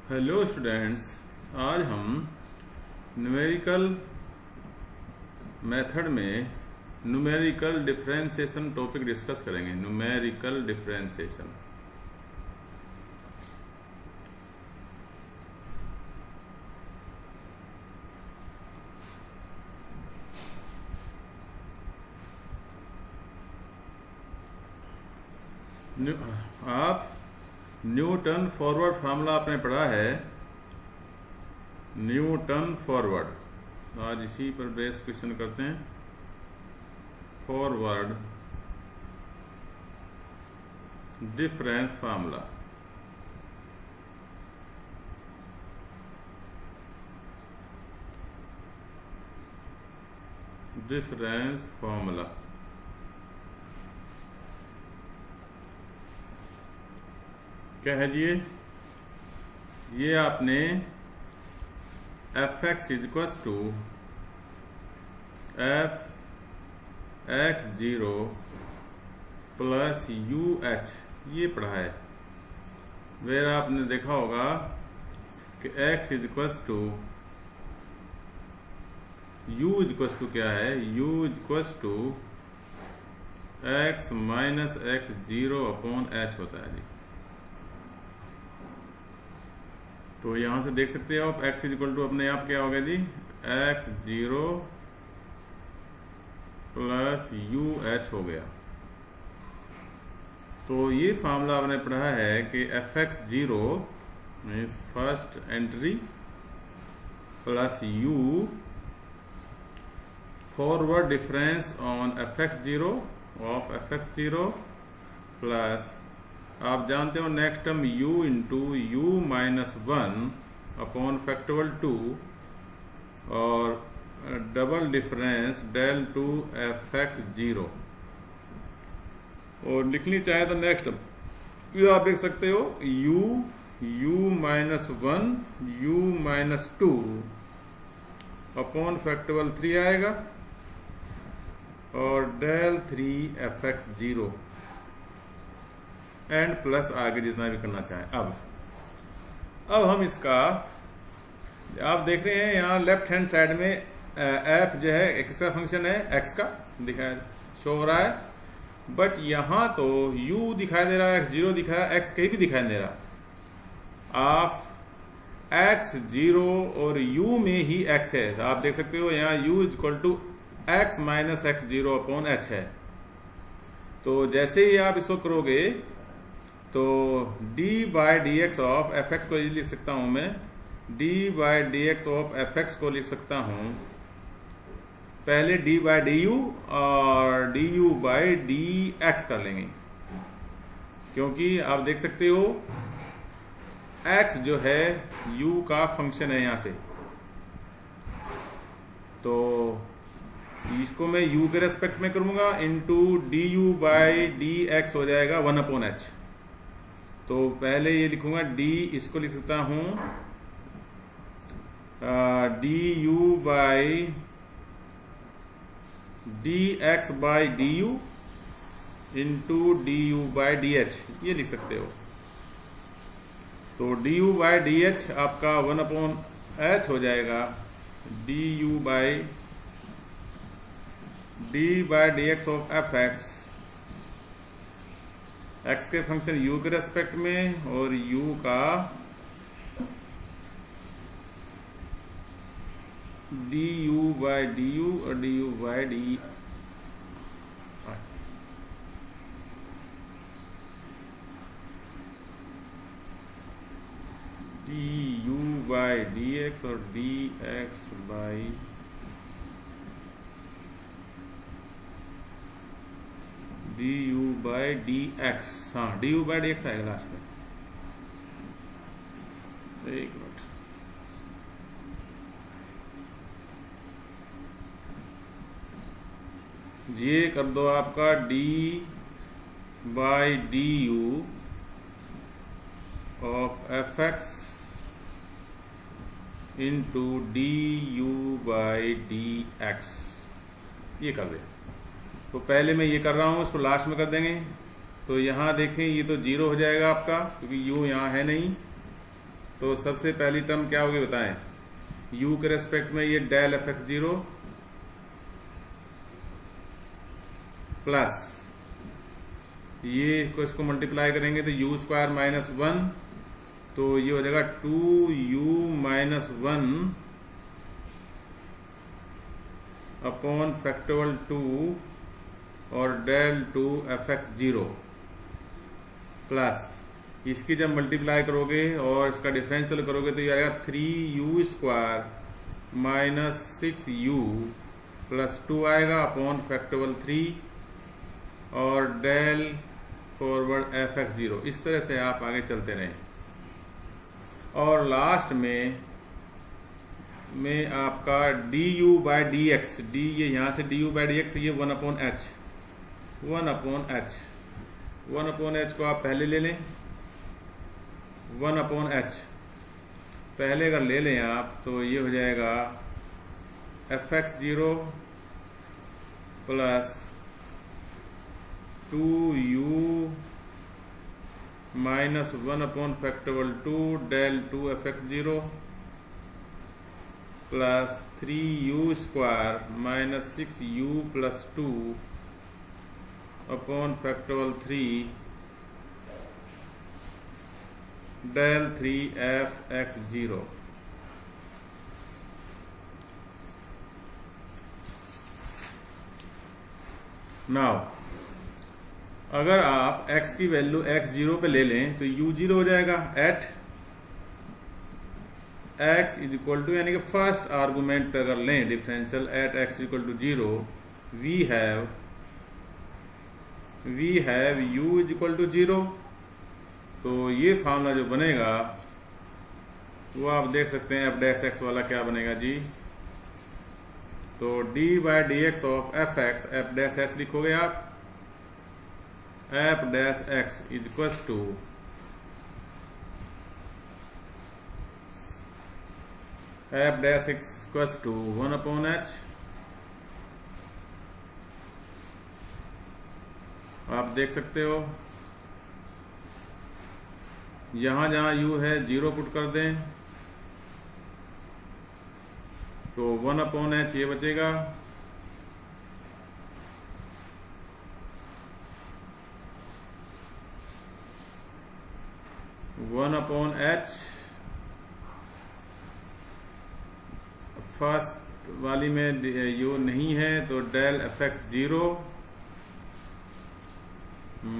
Hello students, आज हम numerical method में न्यूमेरिकल डिफरेंशिएशन टॉपिक डिस्कस करेंगे। न्यूमेरिकल डिफरेंशिएशन आप न्यूटन फॉरवर्ड फार्मूला आपने पढ़ा है। न्यूटन फॉरवर्ड, आज इसी पर बेस क्वेश्चन करते हैं। Forward difference formula, difference formula क्या है जी? ये आपने F x इजक्वस to F x zero plus U H ये पढ़ा है। वेर आपने देखा होगा कि एक्स इजक्वस टू यू इजक्वस टू क्या है? You इजक्वस to X minus X zero upon H होता है जी। तो यहां से देख सकते हो आप x इक्वल टू अपने आप क्या हो गया जी? X zero plus U H हो गया। तो ये फार्मूला आपने पढ़ा है कि F x zero means first entry plus U forward difference on F x zero of F x zero plus आप जानते हो next term u into U minus one upon factorial two और double difference del two F x zero. और लिखनी चाहे तो next term आप देख सकते हो u minus one u minus two upon factorial three आएगा और del three F x zero and plus आगे जितना भी करना चाहें। अब हम इसका आप देख रहे हैं यहाँ लेफ्ट हैंड साइड में एफ जो है किसका फंक्शन है? एक्स का दिखाया शो हो रहा है, बट यहाँ तो u दिखाई दे रहा है, एक्स जीरो दिखा है, एक्स कहीं भी दिखाई दे रहा। आप एक्स जीरो और u में ही x है, तो आप देख सकते हो यहाँ u equal to X minus X zero upon H है। तो जैसे ही आप इसको करोगे तो d by D X of F X को लिख सकता हूं मैं, d by D X of F X को लिख सकता हूं पहले d बाई डी यू और D U by D X कर लेंगे, क्योंकि आप देख सकते हो x जो है u का फंक्शन है यहां से। तो इसको मैं u के रेस्पेक्ट में करूंगा into D U by D x हो जाएगा वन अपॉन एच। तो पहले ये लिखूंगा d, इसको लिख सकता हूं D U by D X by D U into D U by D H ये लिख सकते हो। तो D U by D H आपका वन अपॉन एच हो जाएगा D U by D X of F X, x के function u के रेस्पेक्ट में और u का D U by D U और D U by D U by D X और D X by D U by D X. हाँ, D U by D X आएगा last में। एक मिनट, ये कर दो आपका d by D U of F X into D U by D X ये कर दे। तो पहले मैं ये कर रहा हूं, इसको लास्ट में कर देंगे। तो यहाँ देखें ये तो जीरो हो जाएगा आपका, क्योंकि u यहाँ है नहीं। तो सबसे पहली टर्म क्या होगी बताएं। u के रेस्पेक्ट में ये del F x zero plus ये को इसको मल्टीप्लाई करेंगे तो u स्क्वायर माइनस 1, तो ये हो जाएगा 2u माइनस 1 अपॉन फैक्टोरियल 2 और del 2 F x zero plus इसकी जब मल्टीप्लाई करोगे और इसका डिफरेंशियल करोगे तो ये आएगा 3u square minus 6u plus 2 आएगा अपॉन फैक्टोरियल 3 और del forward F x zero. इस तरह से आप आगे चलते रहें और लास्ट में आपका du by D x, D ये यहाँ से du बाई डी एक्स, ये 1 अपॉन एच, 1 अपॉन एच को आप पहले ले लें, 1 अपॉन एच पहले अगर ले लें आप तो ये हो जाएगा F x zero plus 2u minus 1 upon factorial 2 del 2 F x zero plus 3u square minus 6u plus 2 upon factorial 3 del 3 F x zero. Now अगर आप x की वैल्यू x जीरो पे ले लें तो u जीरो हो जाएगा at x is equal to, यानी कि फर्स्ट आर्गुमेंट पे अगर लें differential at x equal to zero, we have u is equal to zero. तो ये फार्मूला जो बनेगा वो आप देख सकते हैं एफ डैश एक्स वाला क्या बनेगा जी। तो d by D X of F X, F dash X लिखोगे आप, F dash X is equal to F dash X equal to 1 upon H. आप देख सकते हो जहां जहां u है जीरो पुट कर दें तो 1 अपॉन एच ये बचेगा, वन अपॉन एच फर्स्ट वाली में u नहीं है तो del F x zero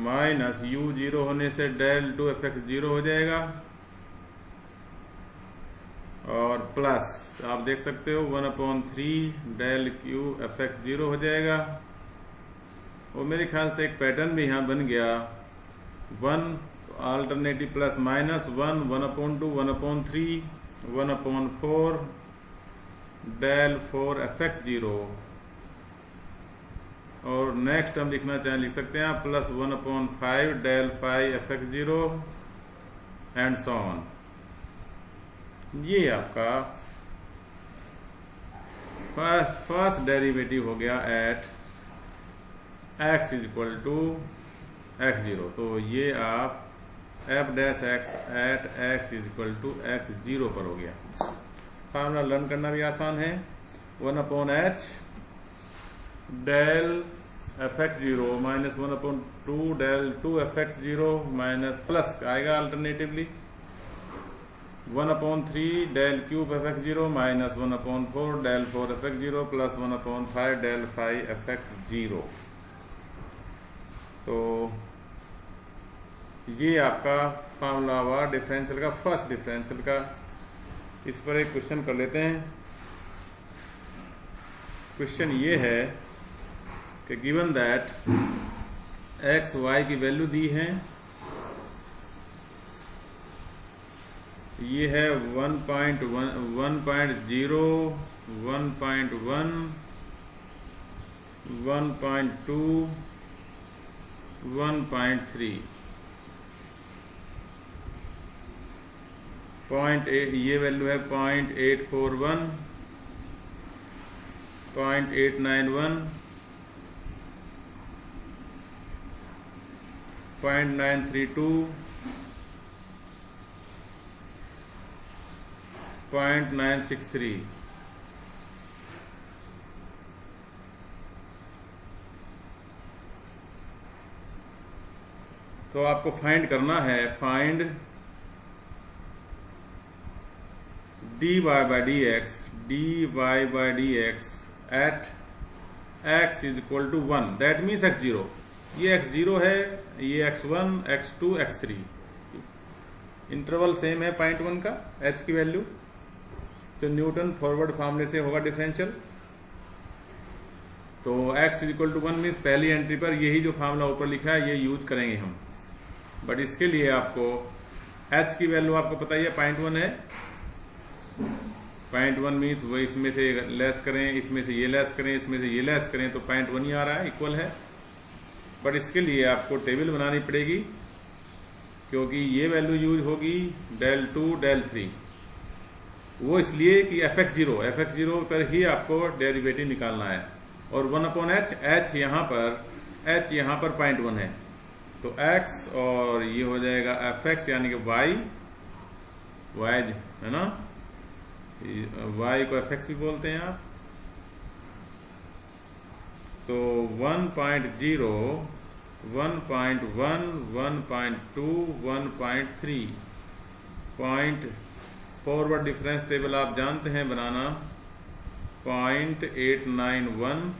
minus u zero होने से डेल 2 एफ एक्स जीरो हो जाएगा और प्लस आप देख सकते हो 1 upon 3 del Q F x zero हो जाएगा। और मेरे ख्याल से एक पैटर्न भी यहाँ बन गया, 1 alternative plus minus 1, 1 upon 2, 1 upon 3, 1 upon 4 del 4 f x zero. और नेक्स्ट हम लिखना चाहें लिख सकते हैं plus 1 upon 5 del 5 f x zero and so on. ये आपका फर्स्ट डेरिवेटिव हो गया at x is equal to x zero. तो ये आप F dash x at x is equal to x zero पर हो गया। फार्मूला लर्न करना भी आसान है, 1 upon h del F x zero minus 1 upon 2 del 2 F x zero minus plus आएगा alternatively 1 upon 3 del cube f x zero minus 1 upon 4 del 4 f x zero plus 1 upon 5 del 5 f x zero. तो ये आपका formula हुआ differential का, first differential का। इस पर एक क्वेश्चन कर लेते हैं। क्वेश्चन ये है कि गिवन दैट एक्स वाई की वैल्यू दी है, ये है 1.1, 1.0, 1.1, 1.2, 1.3, 0.8, ये वैल्यू है 0.841, 0.891, 0.932, 0.963। तो आपको फाइंड करना है, find dy by dx at x is equal to 1, that means x0। ये x0 है, ये x1, x2, x3, interval same है 0.1 का h की वैल्यू। तो न्यूटन फॉरवर्ड फार्मूले से होगा डिफरेंशियल। तो x is equal to 1 means पहली एंट्री पर यही जो फार्मूला ऊपर लिखा है ये यूज करेंगे हम। बट इसके लिए आपको h की वैल्यू आपको पता ही है 0.1 है। 0.1 मीन्स वो इसमें से लेस करें, इसमें से ये लेस करें, इसमें से ये लेस करें तो 0.1 ही आ रहा है, इक्वल है। बट इसके लिए आपको टेबल बनानी पड़ेगी, क्योंकि ये वैल्यू यूज होगी del 2 del 3। वो इसलिए कि fx0 पर ही आपको डेरिवेटिव निकालना है। और 1/h, h यहाँ पर 0.1 है, तो x और ये हो जाएगा fx यानी कि y है ना, y को fx भी बोलते हैं आप। तो 1.0, 1.1, 1.2, 1.3 पॉइंट फॉरवर्ड डिफरेंस टेबल आप जानते हैं बनाना। 0.891,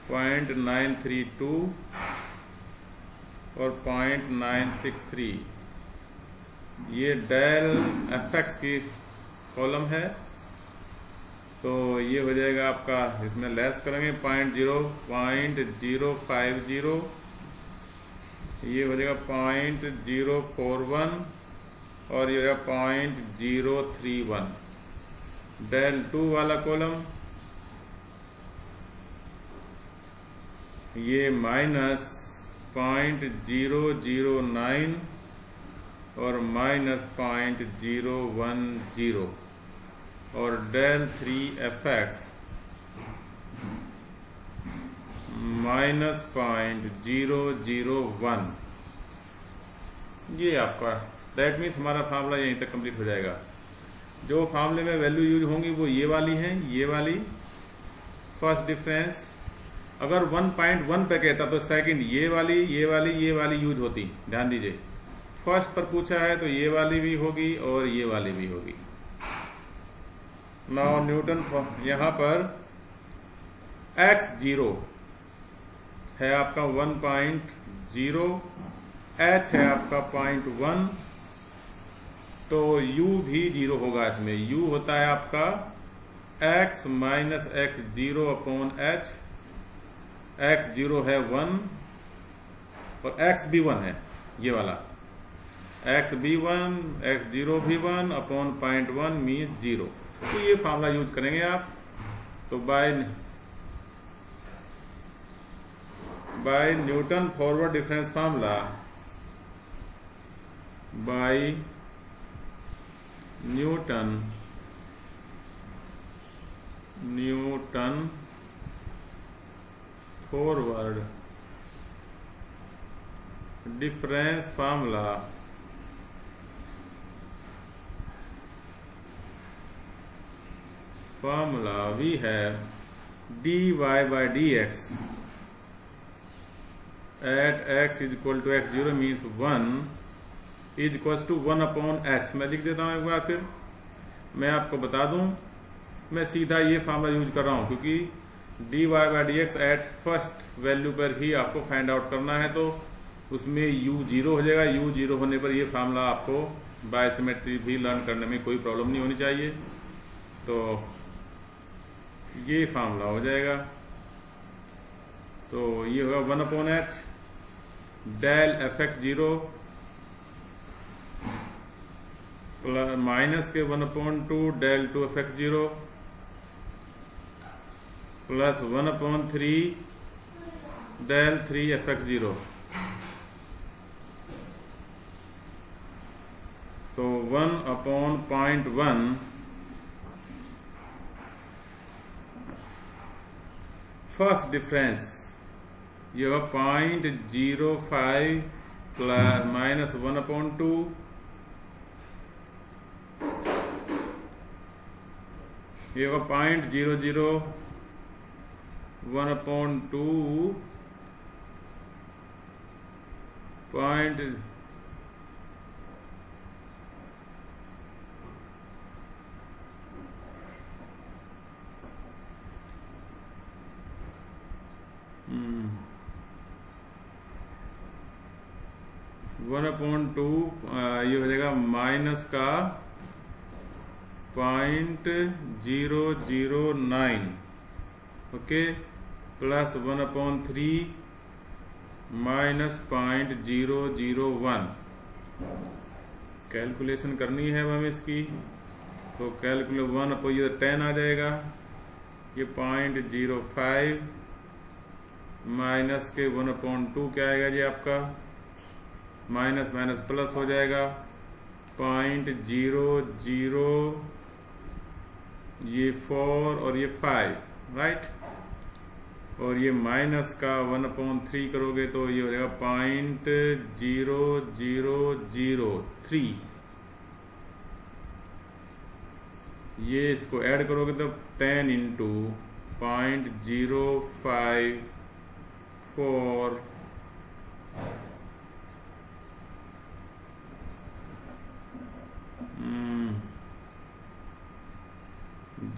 0.932 और 0.963 ये डेल fx की कॉलम है। तो ये हो जाएगा आपका, इसमें लेस करेंगे 0.050, ये हो जाएगा 0.041 और ये हो जाएगा 0.031 del 2 वाला कॉलम। ये माइनस 0.009 और माइनस 0.010 और del 3fx माइनस 0.001। ये आपका दैट मीन्स हमारा फार्मूला यहीं तक कंप्लीट हो जाएगा। जो फार्मूले में वैल्यू यूज होंगी वो ये वाली हैं, ये वाली फर्स्ट डिफरेंस। अगर 1.1 पे कहता तो सेकंड ये वाली यूज होती। ध्यान दीजिए, फर्स्ट पर पूछा है तो ये वाली भी होगी और ये वाली भी होगी। नाउ न्यूटन यहाँ पर x0 है आपका 1.0, h है आपका 0.1, तो u भी 0 होगा। इसमें u होता है आपका x minus x0 upon h। x0 है 1 और x भी 1 है, ये वाला x भी 1, x0 भी 1 अपॉन 0.1 मीन्स 0। तो ये फार्मूला यूज करेंगे आप। तो by Newton forward difference formula, by Newton forward difference formula we have dy by dx at x is equal to x0 means 1 is equals to 1 upon h। मैं लिख देता हूँ एक बार फिर। मैं आपको बता दूं, मैं सीधा ये फार्मूला यूज कर रहा हूँ क्योंकि dy by dx at first value पर ही आपको फाइंड आउट करना है। तो उसमें u 0 हो जाएगा। u 0 होने पर ये फार्मूला आपको बाय सिमेट्री भी लर्न करने में कोई प्रॉब्लम नहीं होनी चाहिए। तो ये फार्मूला हो जाएगा। तो ये होगा 1 upon h del fx0 minus के 1/2 del 2fx0 plus 1/3 del 3fx0। तो 1/0.1 फर्स्ट डिफरेंस ये होगा 0.05 प्लस माइनस 1/2 ये होगा 0.001/2 पॉइंट 1/2 ये हो जाएगा माइनस का 0.009, ओके, प्लस 1/3 माइनस 0.001। कैलकुलेशन करनी है हमें इसकी, तो कैलकुलेट 1/10 आ जाएगा, ये 0.05 माइनस के 1/2 क्या आएगा जी आपका, माइनस माइनस प्लस हो जाएगा 0.00, ये 4 और ये 5, राइट, और ये माइनस का 1/3 करोगे तो ये हो जाएगा 0.0003। ये इसको ऐड करोगे तो 10 इंटू 0.054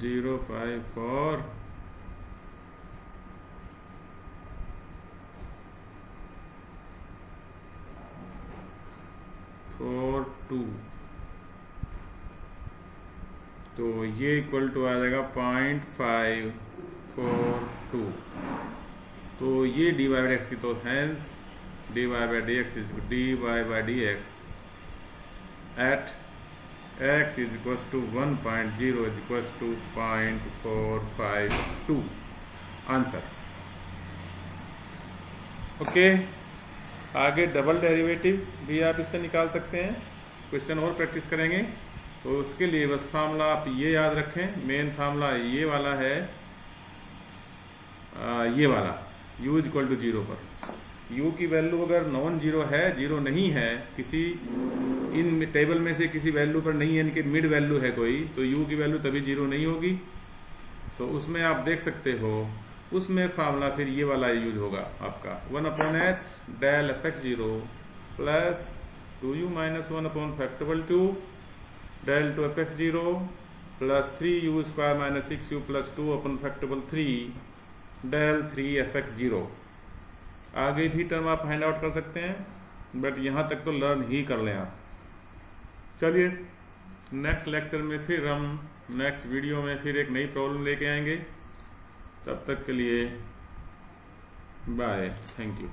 0.54 42, तो ये इक्वल टू आ जाएगा 0.542। तो ये dy बाई एक्स की, तो hence dy by D x is dy by D x at x is equal to 1.0 is equal to 0.452 answer. Okay, आगे डबल डेरिवेटिव भी आप इससे निकाल सकते हैं, क्वेश्चन और प्रैक्टिस करेंगे। तो उसके लिए बस फार्मूला आप ये याद रखें, मेन फार्मूला ये वाला है, ये वाला u इज इक्वल टू 0 पर u की वैल्यू अगर नॉन जीरो है, जीरो नहीं है, किसी इन टेबल में से किसी वैल्यू पर नहीं है, इनके मिड वैल्यू है कोई, तो u की वैल्यू तभी जीरो नहीं होगी। तो उसमें आप देख सकते हो, उसमें फार्मूला फिर ये वाला यूज होगा आपका 1/h del fx0 plus 2u minus 1/2 del 2fx0 plus 3u square minus 6u plus 2/3 del 3fx0। आगे भी टर्म आप फाइंड आउट कर सकते हैं, बट यहाँ तक तो लर्न ही कर लें आप। चलिए नेक्स्ट लेक्चर में फिर हम नेक्स्ट वीडियो में फिर एक नई प्रॉब्लम लेके आएंगे। तब तक के लिए बाय, थैंक यू।